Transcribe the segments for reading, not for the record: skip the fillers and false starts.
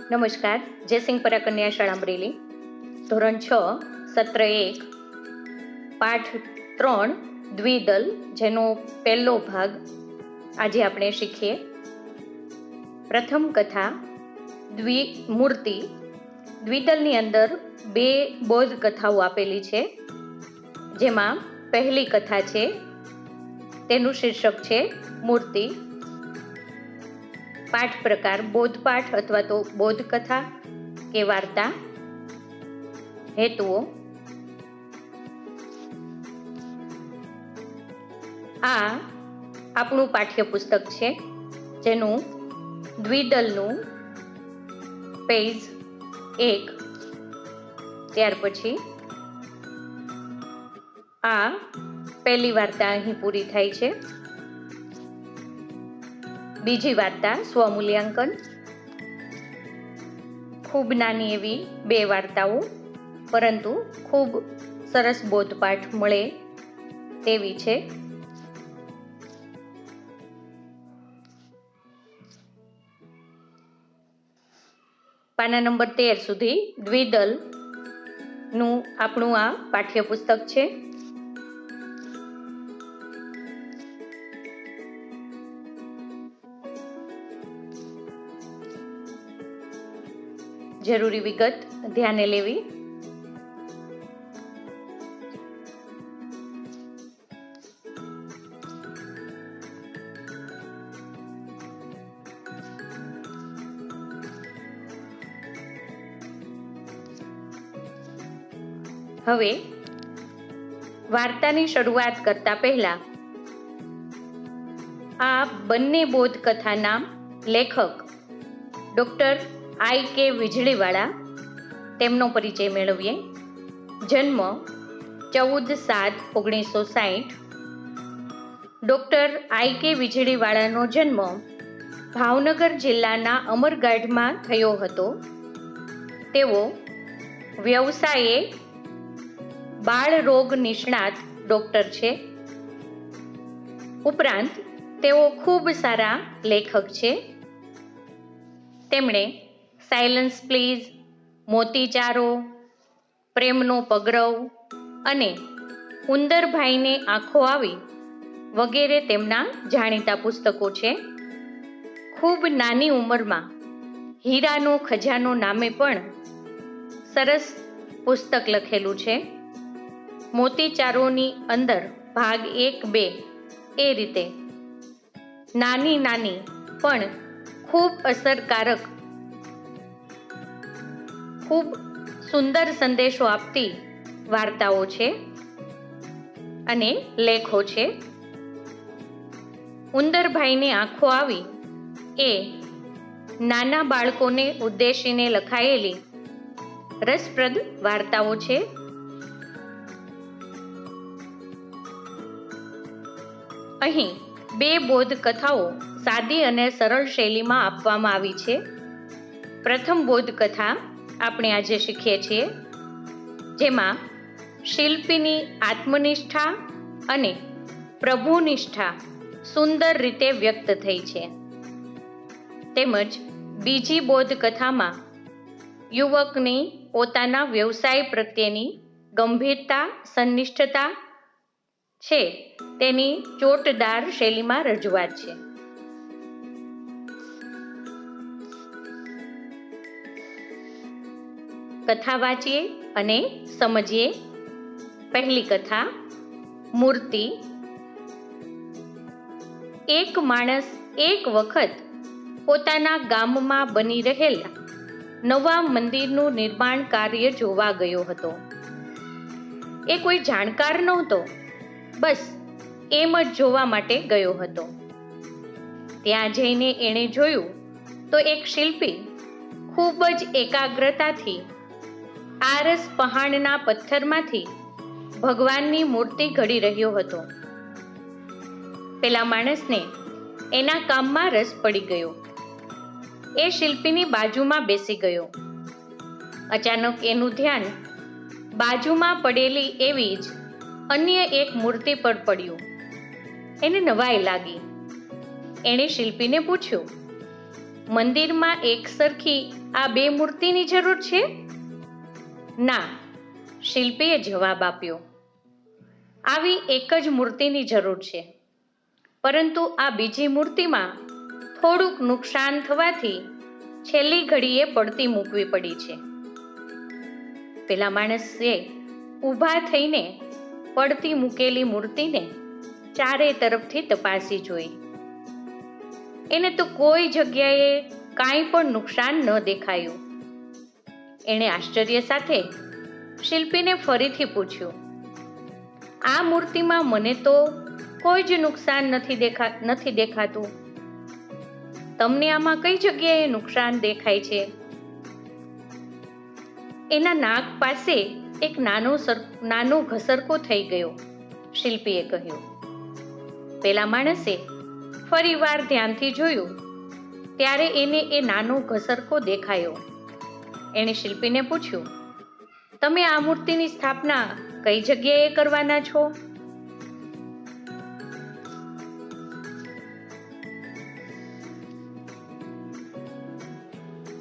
નમસ્કાર. જયસિંહ કન્યા શાળા અમરેલી, ધોરણ 6, સત્ર 1, પાઠ 3 દ્વિદલ, જેનો પહેલો ભાગ આજે આપણે શીખીએ. પ્રથમ કથા મૂર્તિ. દ્વિદલની અંદર 2 બૌદ્ધ કથાઓ આપેલી છે, જેમાં પહેલી કથા છે તેનું શીર્ષક છે મૂર્તિ. પાઠ પ્રકાર બૌદ્ધ પાઠ અથવા તો બૌદ્ધ કથા કે વાર્તા. હેતુઓ: આ આપણું પાઠ્યપુસ્તક છે, જેનું દ્વિદલનું પેજ 1, ત્યાર પછી આ પહેલી વાર્તા અહીં પૂરી થાય છે. બીજી વાર્તા સ્વમૂલ્યાંકન. ખૂબ નાની એવી 2 વાર્તાઓ, પરંતુ ખૂબ સરસ બોધપાઠ મળે તેવી છે. પાના નંબર 13 સુધી દ્વિદલનું આપણું આ પાઠ્યપુસ્તક છે. જરૂરી વિગત ધ્યાને લેવી. હવે વાર્તાની શરૂઆત કરતા પહેલા આ બંને બૌદ્ધ કથાના લેખક ડૉક્ટર I.K. વીજળીવાળા, તેમનો પરિચય મેળવીએ. જન્મ 14/7/1960. Doctor I.K. વીજળીવાળાનો જન્મ ભાવનગર જિલ્લાના અમરગાઢમાં થયો હતો. તેઓ વ્યવસાયે બાળરોગ નિષ્ણાત ડૉક્ટર છે. ઉપરાંત તેઓ ખૂબ સારા લેખક છે. તેમણે સાયલન્સ પ્લીઝ, મોતીચારો, પ્રેમનો પગરવ અને ઉંદરભાઈને આંખો આવી વગેરે તેમના જાણીતા પુસ્તકો છે. ખૂબ નાની ઉંમરમાં હીરાનો ખજાનો નામે પણ સરસ પુસ્તક લખેલું છે. મોતીચારોની અંદર ભાગ 1-2 એ રીતે નાની પણ ખૂબ અસરકારક, ખૂબ સુંદર સંદેશો આપતી વાર્તાઓ છે અને લેખો છે. ઉંદરભાઈને આંખો આવી એ નાના બાળકોને ઉદ્દેશીને લખાયેલી રસપ્રદ વાર્તાઓ છે. અહીં 2 બૌદ્ધ કથાઓ સાદી અને સરળ શૈલીમાં આપવામાં આવી છે. પ્રથમ બૌદ્ધ કથા આપણે આજે શીખીએ છીએ, જેમાં શિલ્પીની આત્મનિષ્ઠા અને પ્રભુનિષ્ઠા સુંદર રીતે વ્યક્ત થઈ છે. તેમજ બીજી બૌદ્ધ કથામાં યુવકની પોતાના વ્યવસાય પ્રત્યેની ગંભીરતા, સંનિષ્ઠતા છે, તેની ચોટદાર શૈલીમાં રજૂઆત છે. કથા વાંચીએ અને સમજીએ. પહેલી કથા મૂર્તિ. એક માણસ એક વખત પોતાના ગામમાં બની રહેલા નવા મંદિરનું નિર્માણ કાર્ય જોવા ગયો હતો. એ કોઈ જાણકાર નહોતો, બસ એમ જ જોવા માટે ગયો હતો. ત્યાં જઈને એણે જોયું તો એક શિલ્પી ખૂબ જ એકાગ્રતાથી આરસ પહાણના પથ્થરમાંથી ભગવાનની મૂર્તિ ઘડી રહ્યો હતો. પેલા માણસને એના કામમાં રસ પડી ગયો. એ શિલ્પીની બાજુમાં બેસી ગયો. અચાનક એનું ધ્યાન બાજુમાં પડેલી એવી જ અન્ય એક મૂર્તિ પર પડ્યું. એને નવાઈ લાગી. એણે શિલ્પીને પૂછ્યું, મંદિરમાં એક સરખી આ બે મૂર્તિની જરૂર છે? ના, શિલ્પીએ જવાબ આપ્યો. આવી એક જ મૂર્તિની જરૂર છે, પરંતુ આ બીજી મૂર્તિમાં થોડુંક નુકસાન થવાથી છેલ્લી ઘડીએ પડતી મૂકવી પડી છે. પેલા માણસે ઊભા થઈને પડતી મૂકેલી મૂર્તિને ચારે તરફથી તપાસી જોઈ. એને તો કોઈ જગ્યાએ કાંઈ પણ નુકસાન ન દેખાયું. એણે આશ્ચર્ય સાથે શિલ્પીને ફરીથી પૂછ્યું, આ મૂર્તિમાં મને તો કોઈ જ નુકસાન નથી દેખાતું. તમને આમાં કઈ જગ્યાએ નુકસાન દેખાય છે? એના નાક પાસે એક નાનો ઘસરકો થઈ ગયો, શિલ્પીએ કહ્યું. પેલા માણસે ફરીવાર ધ્યાનથી જોયું ત્યારે એને એ નાનો ઘસરકો દેખાયો. એણે શિલ્પીને પૂછ્યું, તમે આ મૂર્તિની સ્થાપના કઈ જગ્યાએ કરવાના છો?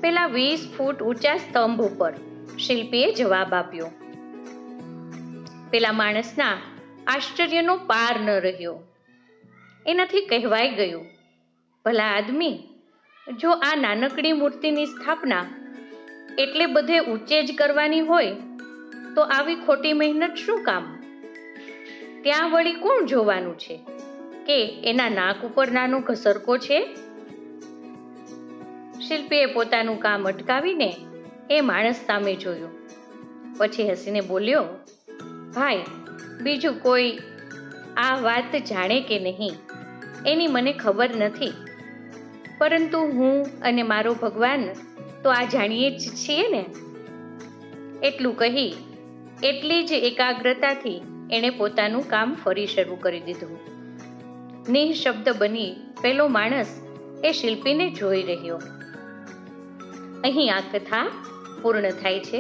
પેલા 20 ફૂટ ઊંચા સ્તંભ ઉપર, શિલ્પીએ જવાબ આપ્યો. પેલા માણસના આશ્ચર્યનો પાર ન રહ્યો. એનાથી કહેવાઈ ગયું, ભલા આદમી, જો આ નાનકડી મૂર્તિની સ્થાપના એટલે બધે ઊંચે જ કરવાની હોય તો આવી ખોટી મહેનત શું કામ? ત્યાં વળી કોણ જોવાનું છે કે એના નાક ઉપર નાનો ઘસરકો છે? શિલ્પીએ પોતાનું કામ અટકાવીને એ માણસ સામે જોયું. પછી હસીને બોલ્યો, ભાઈ, બીજું કોઈ આ વાત જાણે કે નહીં એની મને ખબર નથી, પરંતુ હું અને મારો ભગવાન તો આ જાણીએ જ છીએ ને. એટલું કહી એટલી જ એકાગ્રતાથી એણે પોતાનું કામ ફરી શરૂ કરી દીધું. નિઃશબ્દ બની પેલો માણસ એ શિલ્પીને જોઈ રહ્યો. અહીં આ કથા પૂર્ણ થાય છે.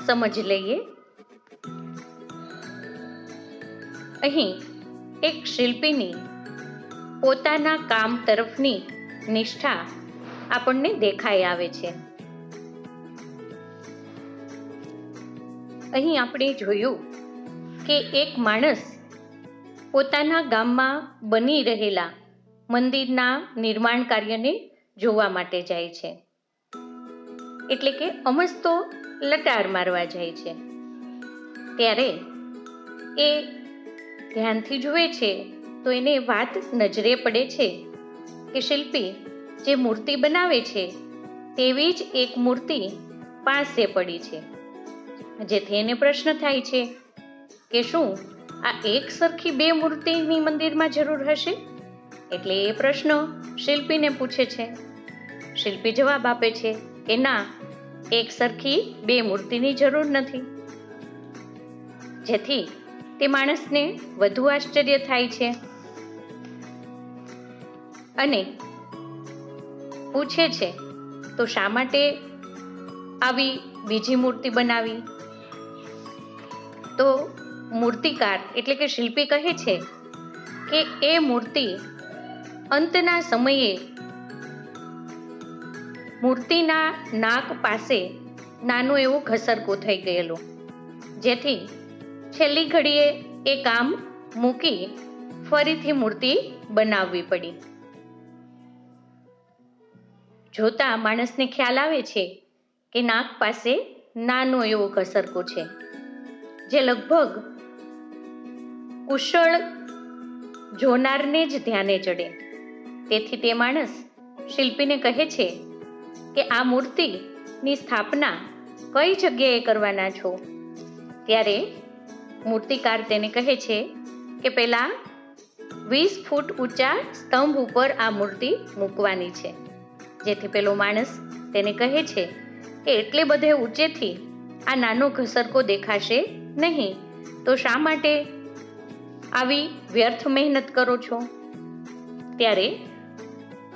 સમજ લઈએ. અહીં એક શિલ્પીની પોતાના કામ તરફની નિષ્ઠા આપણને દેખાઈ આવે છે. અહીં આપણે જોયું કે એક માણસ પોતાના ગામમાં બની રહેલા મંદિરના નિર્માણ કાર્યને જોવા માટે જાય છે. એટલે કે અમસ્તો લટાર મારવા જાય છે. ત્યારે એ ધ્યાનથી જુએ છે તો એને વાત નજરે પડે છે કે શિલ્પી જે મૂર્તિ બનાવે છે તેવી જ એક મૂર્તિ પાસે પડી છે. જેથી એને પ્રશ્ન થાય છે કે શું આ એક સરખી બે મૂર્તિની મંદિરમાં જરૂર હશે? એટલે એ પ્રશ્ન શિલ્પીને પૂછે છે. શિલ્પી જવાબ આપે છે કે ના, એક સરખી બે મૂર્તિની જરૂર નથી. જેથી તે માણસને વધુ આશ્ચર્ય થાય છે અને પૂછે છે, તો શા માટે આવી બીજી મૂર્તિ બનાવી? તો મૂર્તિકાર એટલે કે શિલ્પી કહે છે કે એ મૂર્તિ અંતના સમયે મૂર્તિના નાક પાસે નાનો એવો ઘસરકો થઈ ગયેલો, જેથી છેલ્લી ઘડીએ એ કામ મૂકી ફરીથી મૂર્તિ બનાવવી પડી. જોતા માણસને ખ્યાલ આવે છે કે નાક પાસે નાનો એવો ઘસરકો છે, જે લગભગ કુશળ જોનારને જ ધ્યાને ચડે. તેથી તે માણસ શિલ્પીને કહે છે કે આ મૂર્તિની સ્થાપના કઈ જગ્યાએ કરવાના છો? ત્યારે મૂર્તિકાર તેને કહે છે કે પેલા 20 ફૂટ ઊંચા સ્તંભ ઉપર આ મૂર્તિ મૂકવાની છે. જેથી પેલો માણસ તેને કહે છે કે એટલે બધે ઊંચેથી આ નાનો ઘસરકો દેખાશે નહીં, તો શા માટે આવી વ્યર્થ મહેનત કરો છો? ત્યારે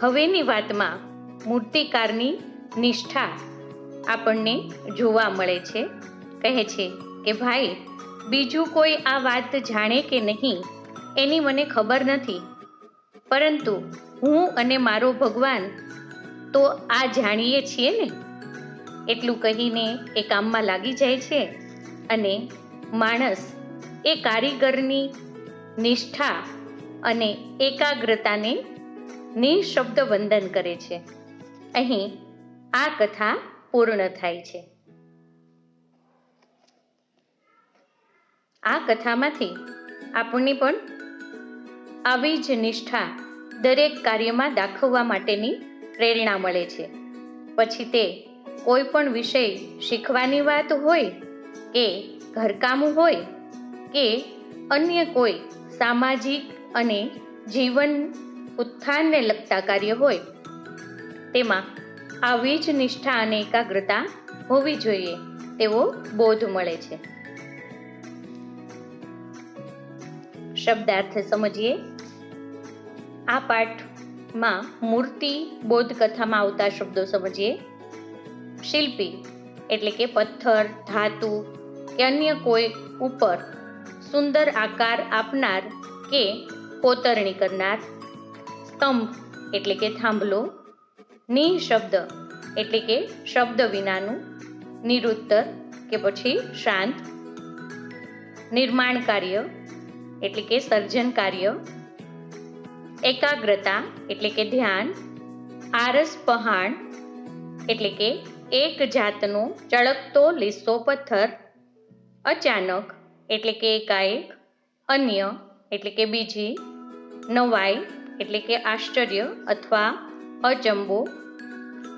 હવેની વાતમાં મૂર્તિકારની નિષ્ઠા આપણને જોવા મળે છે. કહે છે કે ભાઈ, બીજું કોઈ આ વાત જાણે કે નહીં એની મને ખબર નથી, પરંતુ હું અને મારો ભગવાન તો આ જાણીએ છીએ ને. એટલું કહીને એ કામમાં લાગી જાય છે અને માણસ એ કારીગરની નિષ્ઠા અને એકાગ્રતાને નિઃશબ્દ વંદન કરે છે. અહીં આ કથા પૂર્ણ થાય છે. આ કથામાંથી આપણને પણ આવી જ નિષ્ઠા દરેક કાર્યમાં દાખવવા માટેની પ્રેરણા મળે છે. પછી તે કોઈ પણ વિષય શીખવાની વાત હોય કે ઘરકામ હોય કે અન્ય કોઈ સામાજિક અને જીવન ઉત્થાનને લગતા કાર્ય હોય, તેમાં આવી જ નિષ્ઠા અને એકાગ્રતા હોવી જોઈએ તેવો બોધ મળે છે. શબ્દાર્થ સમજીએ. આ પાઠમાં મૂર્તિ બોધ કથામાં આવતા શબ્દો સમજીએ. શિલ્પી એટલે કે પથ્થર, ધાતુ કે અન્ય કોઈ ઉપર સુંદર આકાર આપનાર કે કોતરણી કરનાર. સ્તંભ એટલે કે થાંભલો. નિઃશબ્દ એટલે કે શબ્દ વિનાનું. નિરુત્તર કે પછી શાંત. નિર્માણ કાર્ય એટલે કે સર્જન કાર્ય. એકાગ્રતા એટલે કે ધ્યાન. આરસ પહાણ એટલે કે એક જાતનો ચળકતો લીસો પથ્થર. અચાનક એટલે કે એકાએક. અન્ય એટલે કે બીજી. નવાઈ એટલે કે આશ્ચર્ય અથવા અચંબો.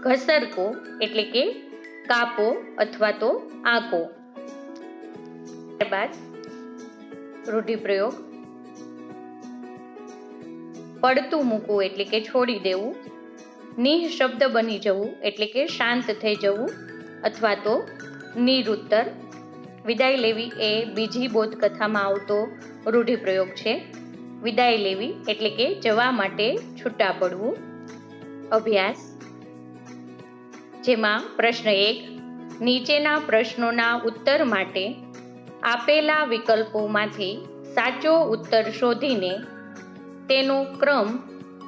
ઘસરકો એટલે કે કાપો અથવા તો આંકો. ત્યારબાદ રૂઢિપ્રયોગ. પડતું મૂકવું એટલે કે છોડી દેવું. નિઃશબ્દ બની જવું એટલે કે શાંત થઈ જવું અથવા તો નિરુત્તર. વિદાય લેવી એ બીજી બોધ કથામાં આવતો રૂઢિપ્રયોગ છે. વિદાય લેવી એટલે કે જવા માટે છૂટા પડવું. અભ્યાસ, જેમાં પ્રશ્ન 1, નીચેના પ્રશ્નોના ઉત્તર માટે આપેલા વિકલ્પોમાંથી સાચો ઉત્તર શોધીને તેનો ક્રમ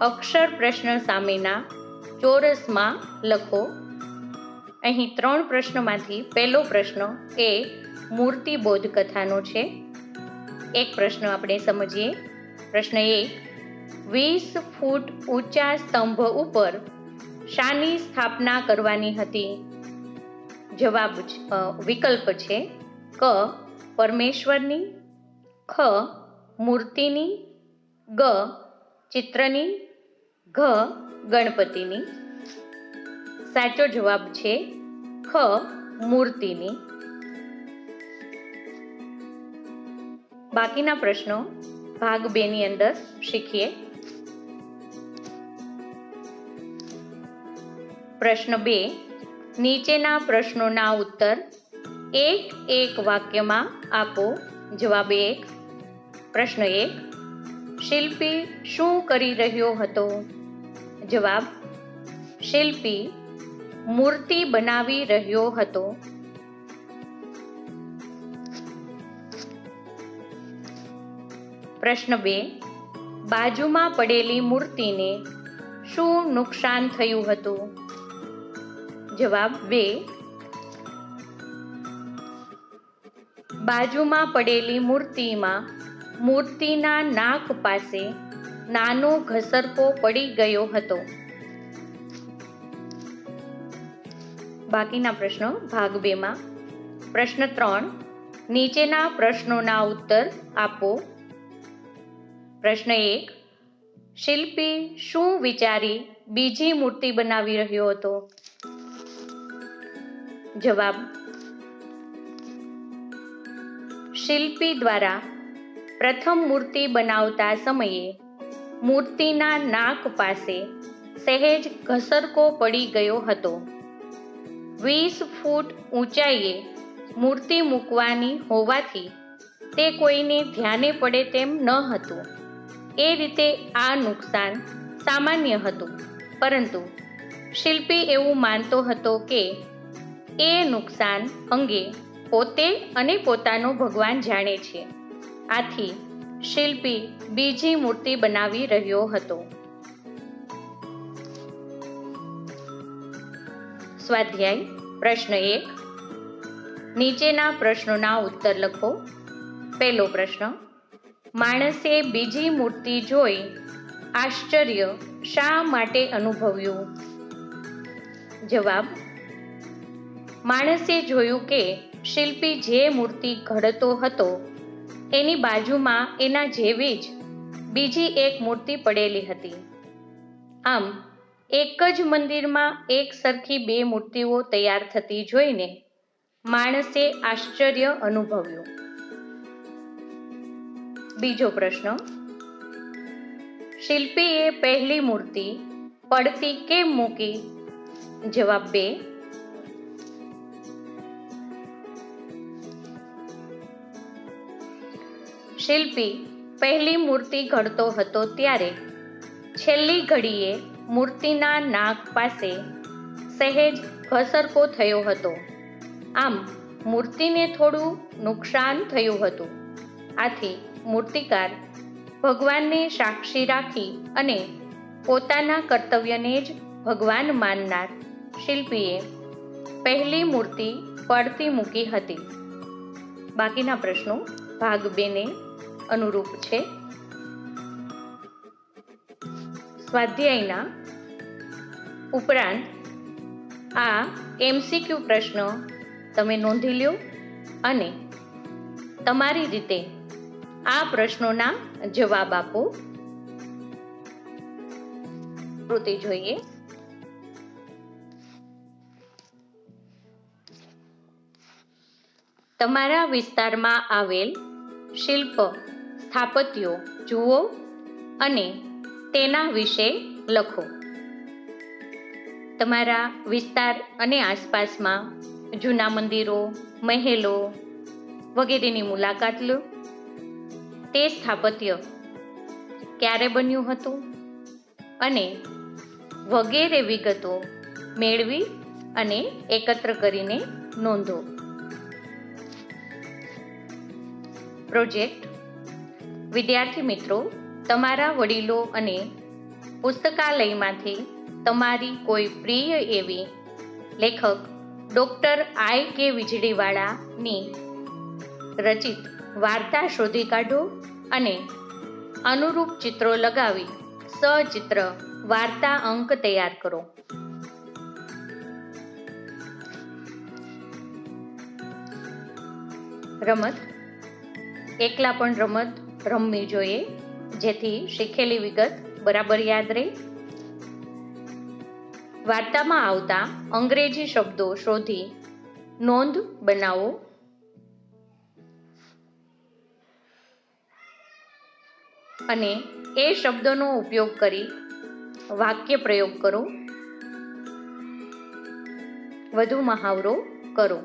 અક્ષર પ્રશ્ન સામેના ચોરસમાં લખો. અહીં 3 પ્રશ્નોમાંથી પહેલો પ્રશ્ન એ મૂર્તિ બોધ કથાનો છે. એક પ્રશ્ન આપણે સમજીએ. પ્રશ્ન 1, 20 ફૂટ ઊંચા સ્તંભ ઉપર શાની સ્થાપના કરવાની હતી? જવાબ વિકલ્પ છે ક. પરમેશ્વરની, ખ. મૂર્તિની, ગ. ચિત્રની, ઘ. ગણપતિની. સાચો જવાબ છે ખ. મૂર્તિની. બાકીના પ્રશ્નો ભાગ 2 ની અંદર શીખીએ. પ્રશ્ન 2, નીચેના પ્રશ્નોના ઉત્તર એક વાક્યમાં આપો. જવાબ 1. પ્રશ્ન 1, શિલ્પી શું કરી રહ્યો હતો? જવાબ, શિલ્પી મૂર્તિ બનાવી રહ્યો હતો. પ્રશ્ન 2, બાજુમાં પડેલી મૂર્તિને શું નુકસાન થયું હતું? જવાબ 2. બાજુમાં પડેલી મૂર્તિમાં મૂર્તિના નાક પાસે નાનો ઘસરકો પડી ગયો હતો. બાકીના પ્રશ્નો ભાગ 2 માં. પ્રશ્ન 3, નીચેના પ્રશ્નોના ઉત્તર આપો. પ્રશ્ન 1, શિલ્પી શું વિચારી બીજી મૂર્તિ બનાવી રહ્યો હતો? જવાબ, શિલ્પી દ્વારા પ્રથમ મૂર્તિ બનાવતા સમયે મૂર્તિના નાક પાસે સહેજ ઘસરકો પડી ગયો હતો. 20 ફૂટ ઊંચાઈએ મૂર્તિ મૂકવાની હોવાથી તે કોઈને ધ્યાને પડે તેમ ન હતું. એ રીતે આ નુકસાન સામાન્ય હતું, પરંતુ શિલ્પી એવું માનતો હતો કે એ નુકસાન અંગે પોતે અને પોતાનો ભગવાન જાણે છે. આથી શિલ્પી બીજી મૂર્તિ બનાવી રહ્યો હતો. સ્વાધ્યાય પ્રશ્ન 1. નીચેના પ્રશ્નોના ઉત્તર લખો. પહેલો પ્રશ્ન, માણસે બીજી મૂર્તિ જોઈ આશ્ચર્ય શા માટે અનુભવ્યું? જવાબ, માણસે જોયું કે શિલ્પી જે મૂર્તિ ઘડતો હતો એની બાજુમાં એના જેવી જ બીજી એક મૂર્તિ પડેલી હતી. આમ એક જ મંદિરમાં એક સરખી બે મૂર્તિઓ તૈયાર થતી જોઈને માણસે આશ્ચર્ય અનુભવ્યું. બીજો પ્રશ્ન, શિલ્પીએ પહેલી મૂર્તિ પડતી કેમ મૂકી? જવાબ 2. શિલ્પી પહેલી મૂર્તિ ઘડતો હતો ત્યારે છેલ્લી ઘડીએ મૂર્તિના નાક પાસે સહેજ ઘસરકો થયો હતો. આમ મૂર્તિને થોડું નુકસાન થયું હતું. આથી મૂર્તિકાર ભગવાનને સાક્ષી રાખી અને પોતાના કર્તવ્યને જ ભગવાન માનનાર શિલ્પીએ પહેલી મૂર્તિ પડતી મૂકી હતી. બાકીના પ્રશ્નો ભાગ 2 ને અનુરૂપ છે. સ્વાધ્યાયના ઉપરાંત આ MCQ પ્રશ્ન તમે નોંધી લો અને તમારી રીતે આ પ્રશ્નોના જવાબ આપો. કૃતિ જોઈએ. તમારા વિસ્તારમાં આવેલ શિલ્પ સ્થાપત્યો જુઓ અને તેના વિશે લખો. તમારા વિસ્તાર અને આસપાસમાં જૂના મંદિરો, મહેલો વગેરેની મુલાકાત લો. તે સ્થાપત્ય ક્યારે બન્યું હતું અને વગેરે વિગતો મેળવી અને એકત્ર કરીને નોંધો. પ્રોજેક્ટ. વિદ્યાર્થી મિત્રો, તમારા વડીલો અને પુસ્તકાલયમાંથી તમારી કોઈ પ્રિય એવી લેખક ડૉક્ટર I.K. વીજળીવાળાની રચિત વાર્તા શોધી કાઢો અને અનુરૂપ ચિત્રો લગાવી સચિત્ર વાર્તા અંક તૈયાર કરો. રમત. એકલા પણ રમત રમવી જોઈએ, જેથી શીખેલી વિગત બરાબર યાદ રહે. વાર્તામાં આવતા અંગ્રેજી શબ્દો શોધી નોંધ બનાવો. અને એ શબ્દોનો ઉપયોગ કરી વાક્ય પ્રયોગ કરો. વધુ મહાવરો કરો.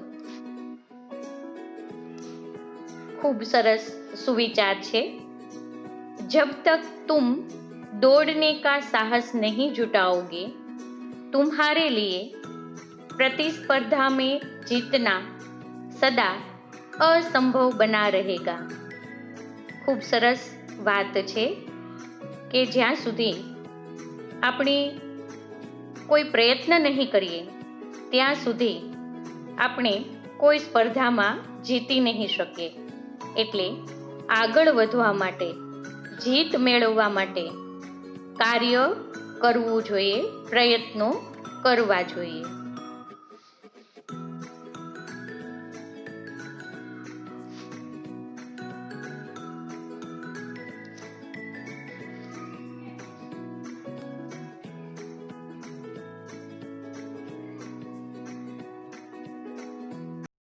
ખૂબ સરસ સુવિચાર છે. જબ તક तुम दौड़ने का साहस नहीं जुटाओगे, तुम्हारे लिए प्रतिस्पर्धा में जीतना सदा असंभव बना रहेगा. ખૂબ સરસ વાત છે કે જ્યાં સુધી આપણે કોઈ પ્રયત્ન નહીં કરીએ ત્યાં સુધી આપણે કોઈ સ્પર્ધામાં જીતી નહીં શકીએ. એટલે આગળ વધવા માટે, જીત મેળવવા માટે કાર્ય કરવું જોઈએ, પ્રયત્નો કરવા જોઈએ.